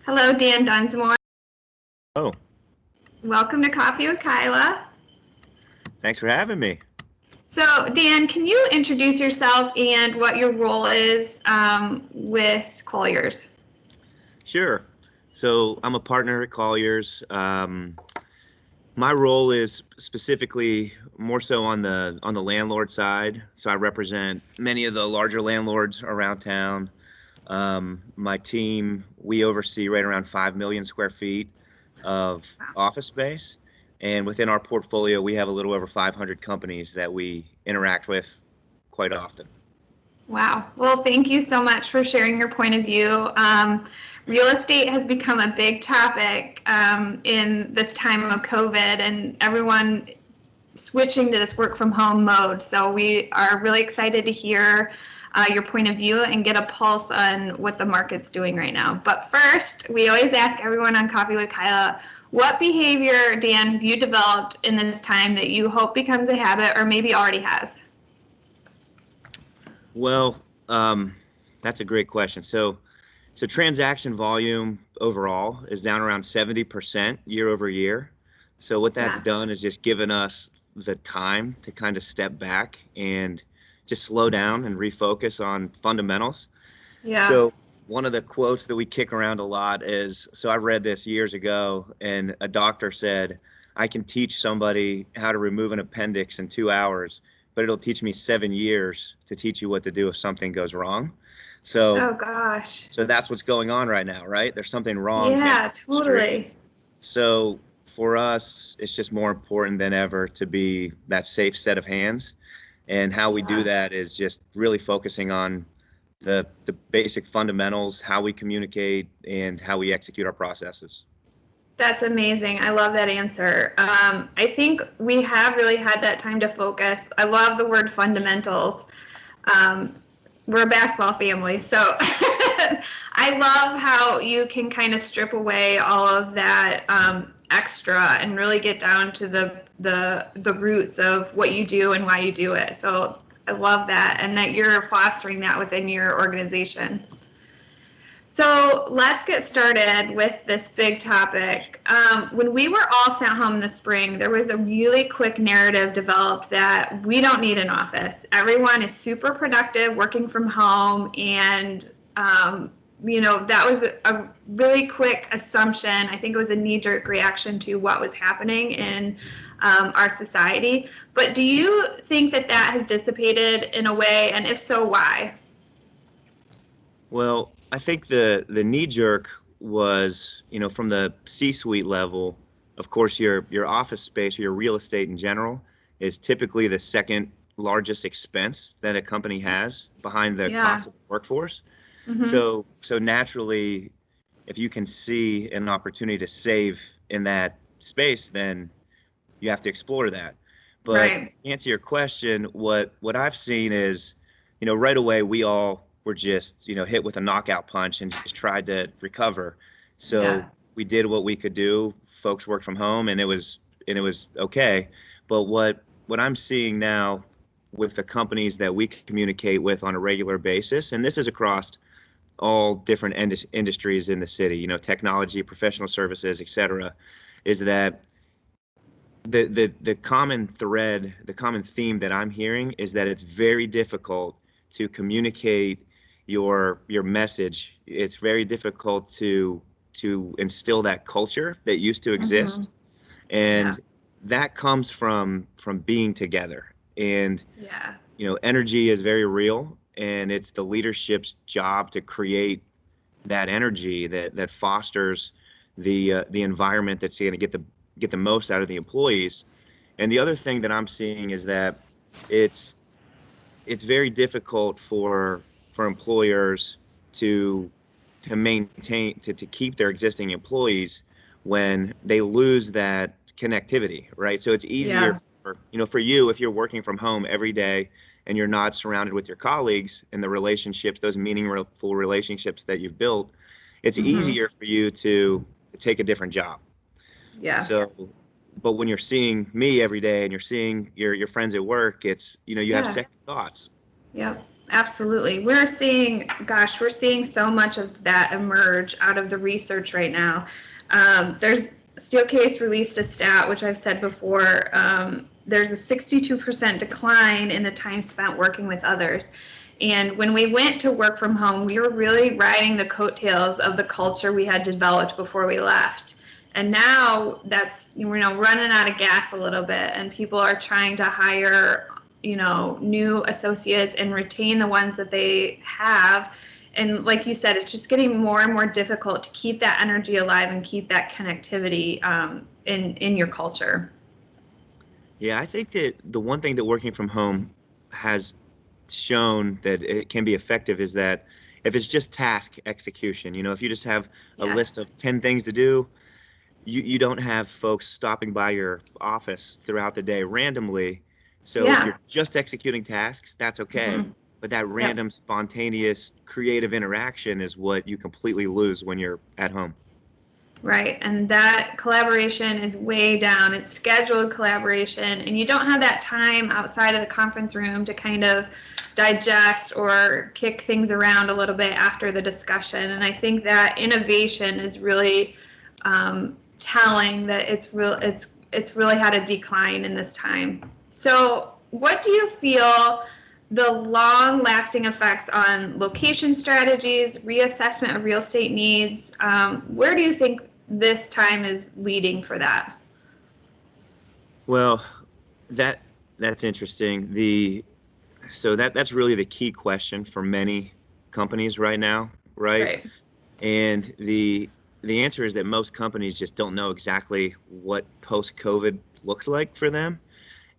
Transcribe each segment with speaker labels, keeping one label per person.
Speaker 1: Hello, Dan Dunsmoor.
Speaker 2: Oh,
Speaker 1: Welcome to Coffee with Kyla.
Speaker 2: thanks for having me.
Speaker 1: So, Dan, can you introduce yourself and what your role is with Colliers?
Speaker 2: Sure. So I'm a partner at Colliers. My role is specifically more so on the landlord side. So I represent many of the larger landlords around town. My team, we oversee right around 5 million square feet of office space. And within our portfolio, we have a little over 500 companies that we interact with quite often.
Speaker 1: Wow. Well, thank you so much for sharing your point of view. Real estate has become a big topic in this time of COVID, and everyone switching to this work from home mode. So we are really excited to hear your point of view and get a pulse on what the market's doing right now. But first, we always ask everyone on Coffee with Kyla, what behavior, Dan, have you developed in this time that you hope becomes a habit or maybe already has?
Speaker 2: Well, that's a great question. So transaction volume overall is down around 70% year over year. So what that's
Speaker 1: Yeah.
Speaker 2: done is just given us the time to kind of step back and just slow down and refocus on fundamentals.
Speaker 1: Yeah.
Speaker 2: So one of the quotes that we kick around a lot is, so I read this years ago, and a doctor said, I can teach somebody how to remove an appendix in 2 hours, but it'll teach me 7 years to teach you what to do if something goes wrong. So
Speaker 1: Oh gosh.
Speaker 2: so that's what's going on right now, right? There's something wrong in the
Speaker 1: Yeah,
Speaker 2: industry.
Speaker 1: totally.
Speaker 2: So for us, it's just more important than ever to be that safe set of hands. And how we do
Speaker 1: Yeah.
Speaker 2: that is just really focusing on the basic fundamentals, how we communicate, and how we execute our processes.
Speaker 1: That's amazing. I love that answer. I think we have really had that time to focus. I love the word fundamentals. Um, we're a basketball family, so I love how you can kind of strip away all of that extra and really get down to the roots of what you do and why you do it. So I love that, and that you're fostering that within your organization. So let's get started with this big topic. When we were all sent home in the spring, there was a really quick narrative developed that we don't need an office. Everyone is super productive working from home, and that was a really quick assumption. I think it was a knee-jerk reaction to what was happening in our society. But do you think that that has dissipated in a way, and if so, why?
Speaker 2: Well, I think the knee jerk was, from the C-suite level. Of course, your office space or your real estate in general is typically the second largest expense that a company has behind the
Speaker 1: Yeah.
Speaker 2: cost of the workforce.
Speaker 1: Mm-hmm.
Speaker 2: So naturally, if you can see an opportunity to save in that space, then you have to explore that. But
Speaker 1: Right.
Speaker 2: to answer your question, what I've seen is, right away we all were just, hit with a knockout punch and just tried to recover. So
Speaker 1: Yeah.
Speaker 2: we did what we could do. Folks worked from home, and it was okay. But what I'm seeing now with the companies that we communicate with on a regular basis, and this is across all different industries in the city, technology, professional services, et cetera, is that the common thread, the common theme that I'm hearing is that it's very difficult to communicate your message. It's very difficult to instill that culture that used to
Speaker 1: Mm-hmm.
Speaker 2: exist,
Speaker 1: Yeah.
Speaker 2: and that comes from being together. And
Speaker 1: Yeah.
Speaker 2: energy is very real, and it's the leadership's job to create that energy that fosters the environment that's going to get the most out of the employees. And the other thing that I'm seeing is that it's it's very difficult for employers to to keep their existing employees when they lose that connectivity, right? So it's easier
Speaker 1: Yeah.
Speaker 2: for you if you're working from home every day and you're not surrounded with your colleagues and the relationships, those meaningful relationships that you've built, it's
Speaker 1: Mm-hmm.
Speaker 2: easier for you to take a different job.
Speaker 1: Yeah.
Speaker 2: So, but when you're seeing me every day and you're seeing your friends at work, it's, you have
Speaker 1: Yeah.
Speaker 2: second thoughts.
Speaker 1: Yep. Absolutely. We're seeing so much of that emerge out of the research right now. There's Steelcase released a stat, which I've said before. There's a 62% decline in the time spent working with others. And when we went to work from home, we were really riding the coattails of the culture we had developed before we left. And now that's, running out of gas a little bit, and people are trying to hire, new associates and retain the ones that they have. And like you said, it's just getting more and more difficult to keep that energy alive and keep that connectivity in your culture.
Speaker 2: Yeah, I think that the one thing that working from home has shown that it can be effective is that if it's just task execution, if you just have a list
Speaker 1: Yes.
Speaker 2: of 10 things to do, you don't have folks stopping by your office throughout the day randomly. So if
Speaker 1: Yeah.
Speaker 2: you're just executing tasks, that's okay.
Speaker 1: Mhm.
Speaker 2: But that
Speaker 1: Yep.
Speaker 2: random, spontaneous, creative interaction is what you completely lose when you're at home.
Speaker 1: Right, and that collaboration is way down. It's scheduled collaboration, and you don't have that time outside of the conference room to kind of digest or kick things around a little bit after the discussion. And I think that innovation is really telling that it's really had a decline in this time. So, what do you feel the long-lasting effects on location strategies, reassessment of real estate needs? Where do you think this time is leading for that?
Speaker 2: Well, that's interesting. That's really the key question for many companies right now, right?
Speaker 1: Right.
Speaker 2: And the answer is that most companies just don't know exactly what post-COVID looks like for them.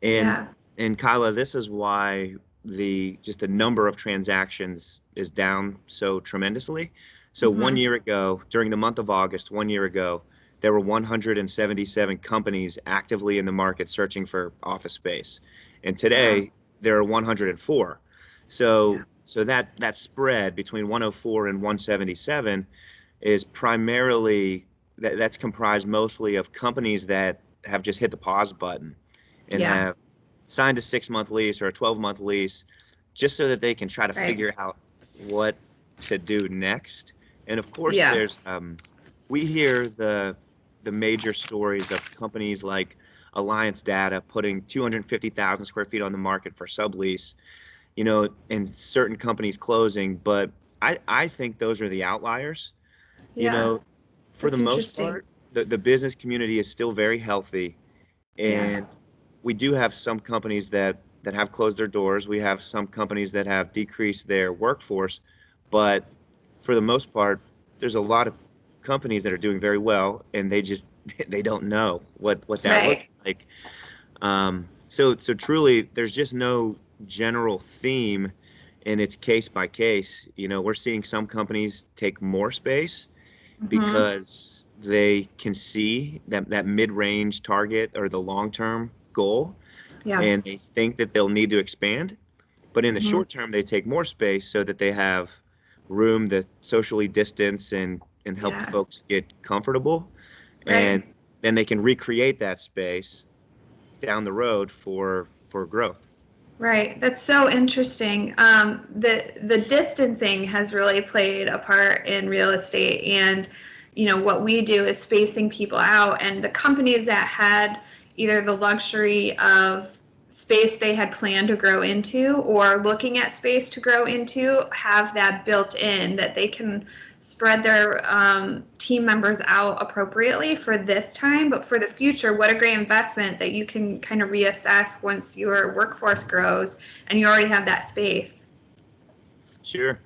Speaker 2: And
Speaker 1: Yeah.
Speaker 2: and Kyla, this is why the number of transactions is down so tremendously. So one
Speaker 1: Mm-hmm.
Speaker 2: year ago, during the month of August, one year ago, there were 177 companies actively in the market searching for office space. And
Speaker 1: Wow.
Speaker 2: today there are 104. So that spread between 104 and 177 is primarily that's comprised mostly of companies that have just hit the pause button and
Speaker 1: Yeah.
Speaker 2: have signed a 6-month lease or a 12-month lease just so that they can try to
Speaker 1: Right.
Speaker 2: figure out what to do next. And of course,
Speaker 1: Yeah.
Speaker 2: we hear the major stories of companies like Alliance Data putting 250,000 square feet on the market for sublease, and certain companies closing. But I think those are the outliers. You
Speaker 1: Yeah.
Speaker 2: know, for the
Speaker 1: That's
Speaker 2: most
Speaker 1: interesting.
Speaker 2: part, the business community is still very healthy.
Speaker 1: Yeah.
Speaker 2: And we do have some companies that have closed their doors. We have some companies that have decreased their workforce. But for the most part, there's a lot of companies that are doing very well, and they just they don't know what that looks
Speaker 1: Right.
Speaker 2: like. So truly, there's just no general theme, and it's case by case. We're seeing some companies take more space
Speaker 1: Mm-hmm.
Speaker 2: because they can see that mid-range target or the long-term goal,
Speaker 1: Yeah.
Speaker 2: and they think that they'll need to expand. But in the
Speaker 1: Mm-hmm.
Speaker 2: short term, they take more space so that they have room to socially distance and help
Speaker 1: Yeah.
Speaker 2: folks get comfortable.
Speaker 1: Right.
Speaker 2: And then they can recreate that space down the road for growth.
Speaker 1: Right. That's so interesting. The distancing has really played a part in real estate, and what we do is spacing people out. And the companies that had either the luxury of space they had planned to grow into or looking at space to grow into have that built in that they can spread their team members out appropriately for this time, but for the future, what a great investment that you can kind of reassess once your workforce grows and you already have that space.
Speaker 2: Sure.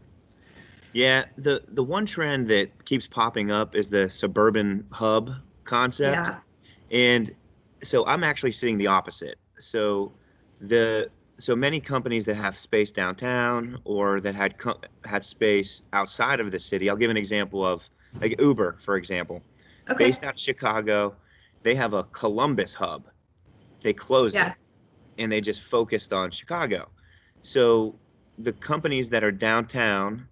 Speaker 2: Yeah, the one trend that keeps popping up is the suburban hub concept.
Speaker 1: Yeah.
Speaker 2: And so I'm actually seeing the opposite. The so many companies that have space downtown or that had space outside of the city. I'll give an example of like Uber, for example,
Speaker 1: Okay.
Speaker 2: based out of Chicago. They have a Columbus hub. They closed
Speaker 1: Yeah.
Speaker 2: it and they just focused on Chicago. So the companies that are downtown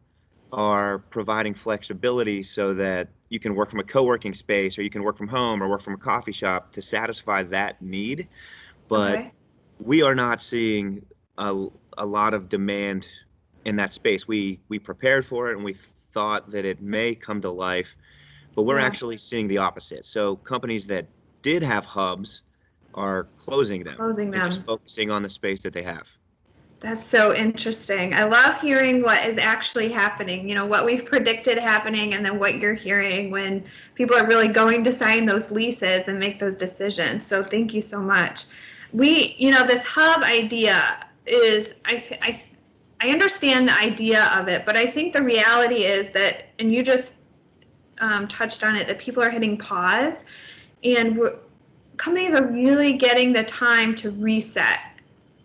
Speaker 2: are providing flexibility so that you can work from a co-working space or you can work from home or work from a coffee shop to satisfy that need. But
Speaker 1: Okay.
Speaker 2: we are not seeing a, a lot of demand in that space. We prepared for it and we thought that it may come to life, but we're
Speaker 1: Yeah.
Speaker 2: actually seeing the opposite. So companies that did have hubs are closing them
Speaker 1: Closing
Speaker 2: and just
Speaker 1: them.
Speaker 2: focusing on the space that they have.
Speaker 1: That's so interesting. I love hearing what is actually happening, what we've predicted happening, and then what you're hearing when people are really going to sign those leases and make those decisions. So thank you so much. This hub idea is, I understand the idea of it, but I think the reality is that, and you just touched on it, that people are hitting pause, and companies are really getting the time to reset.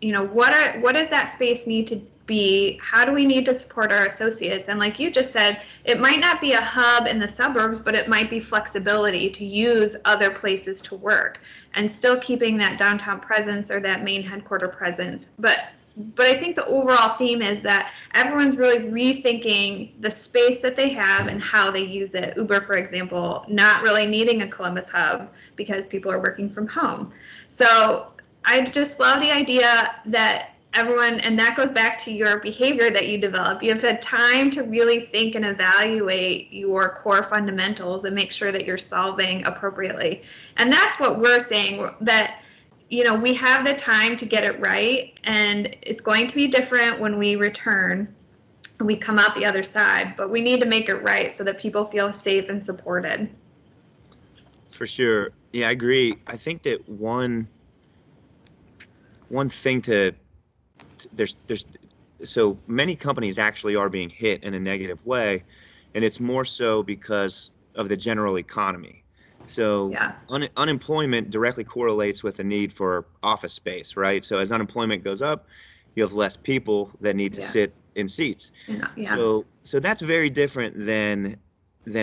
Speaker 1: What does that space need to be? How do we need to support our associates? And like you just said, it might not be a hub in the suburbs, but it might be flexibility to use other places to work and still keeping that downtown presence or that main headquarter presence. But I think the overall theme is that everyone's really rethinking the space that they have and how they use it. Uber, for example, not really needing a Columbus hub because people are working from home. So I just love the idea that everyone, and that goes back to your behavior that you develop. You've had time to really think and evaluate your core fundamentals and make sure that you're solving appropriately. And that's what we're saying, that we have the time to get it right, and it's going to be different when we return and we come out the other side, but we need to make it right so that people feel safe and supported.
Speaker 2: For sure. Yeah, I agree. I think that one thing there's so many companies actually are being hit in a negative way, and it's more so because of the general economy. So
Speaker 1: Yeah.
Speaker 2: Unemployment directly correlates with the need for office space, right? So as unemployment goes up, you have less people that need to sit in seats.
Speaker 1: Yeah.
Speaker 2: So that's very different than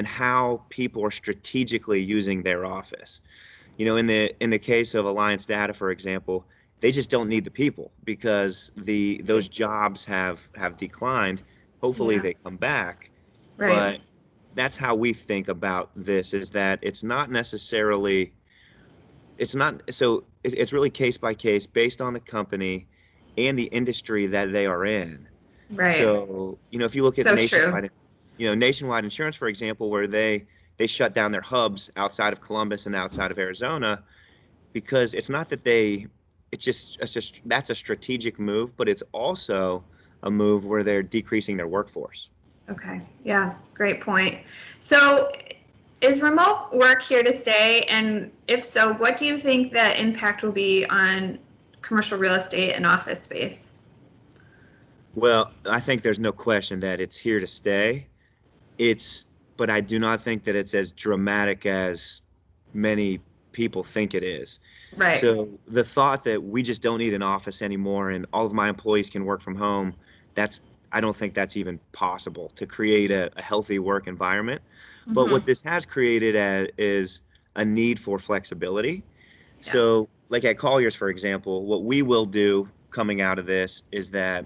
Speaker 2: how people are strategically using their office. In the case of Alliance Data, for example, they just don't need the people because those jobs have declined. Hopefully they come back.
Speaker 1: Right.
Speaker 2: But that's how we think about this, is that it's not necessarily, it's really case by case based on the company and the industry that they are in.
Speaker 1: Right.
Speaker 2: So, if you look at
Speaker 1: So
Speaker 2: Nationwide,
Speaker 1: true.
Speaker 2: Nationwide Insurance, for example, where they shut down their hubs outside of Columbus and outside of Arizona, because it's not that it's just that's a strategic move, but it's also a move where they're decreasing their workforce.
Speaker 1: Okay. Yeah. Great point. So is remote work here to stay? And if so, what do you think the impact will be on commercial real estate and office space?
Speaker 2: Well, I think there's no question that it's here to stay. But I do not think that it's as dramatic as many people think it is.
Speaker 1: Right.
Speaker 2: So the thought that we just don't need an office anymore and all of my employees can work from home, I don't think that's even possible to create a healthy work environment. But what this has created is a need for flexibility.
Speaker 1: Yeah.
Speaker 2: So like at Colliers, for example, what we will do coming out of this is that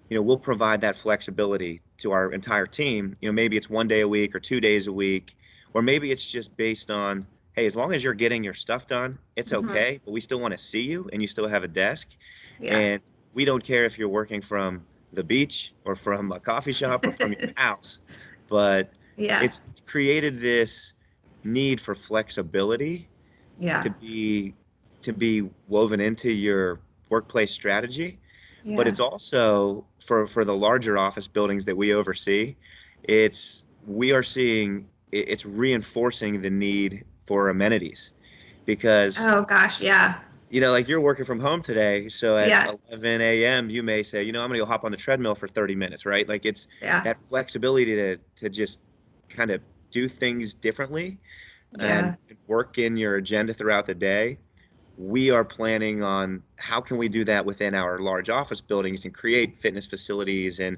Speaker 2: we'll provide that flexibility to our entire team. Maybe it's 1 day a week or 2 days a week, or maybe it's just based on, hey, as long as you're getting your stuff done, it's okay, but we still want to see you and you still have a desk.
Speaker 1: Yeah.
Speaker 2: And we don't care if you're working from the beach or from a coffee shop or from your house, but
Speaker 1: Yeah.
Speaker 2: it's created this need for flexibility
Speaker 1: Yeah.
Speaker 2: to be woven into your workplace strategy.
Speaker 1: Yeah.
Speaker 2: But it's also for the larger office buildings that we oversee, we are seeing it's reinforcing the need for amenities, because
Speaker 1: Oh gosh, yeah.
Speaker 2: like you're working from home today, so at
Speaker 1: Yeah.
Speaker 2: 11 a.m. you may say, I'm gonna go hop on the treadmill for 30 minutes, right? Like it's
Speaker 1: Yeah.
Speaker 2: that flexibility to just kind of do things differently and
Speaker 1: Yeah.
Speaker 2: work in your agenda throughout the day. We are planning on how can we do that within our large office buildings and create fitness facilities and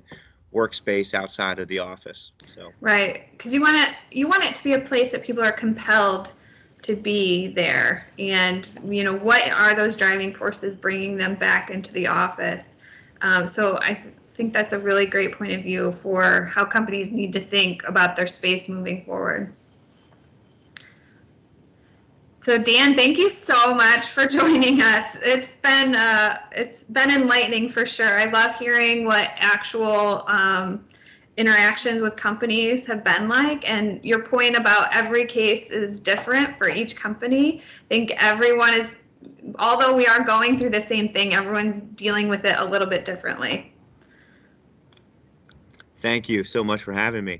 Speaker 2: workspace outside of the office. So
Speaker 1: Right, because you want it to be a place that people are compelled to be there, and what are those driving forces bringing them back into the office? So I think that's a really great point of view for how companies need to think about their space moving forward. So Dan, thank you so much for joining us. It's been enlightening for sure. I love hearing what actual interactions with companies have been like, and your point about every case is different for each company. I think everyone is, although we are going through the same thing, everyone's dealing with it a little bit differently.
Speaker 2: Thank you so much for having me.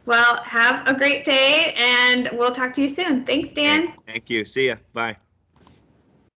Speaker 1: Well, have a great day, and we'll talk to you soon. Thanks, Dan.
Speaker 2: Thank you. See ya. Bye.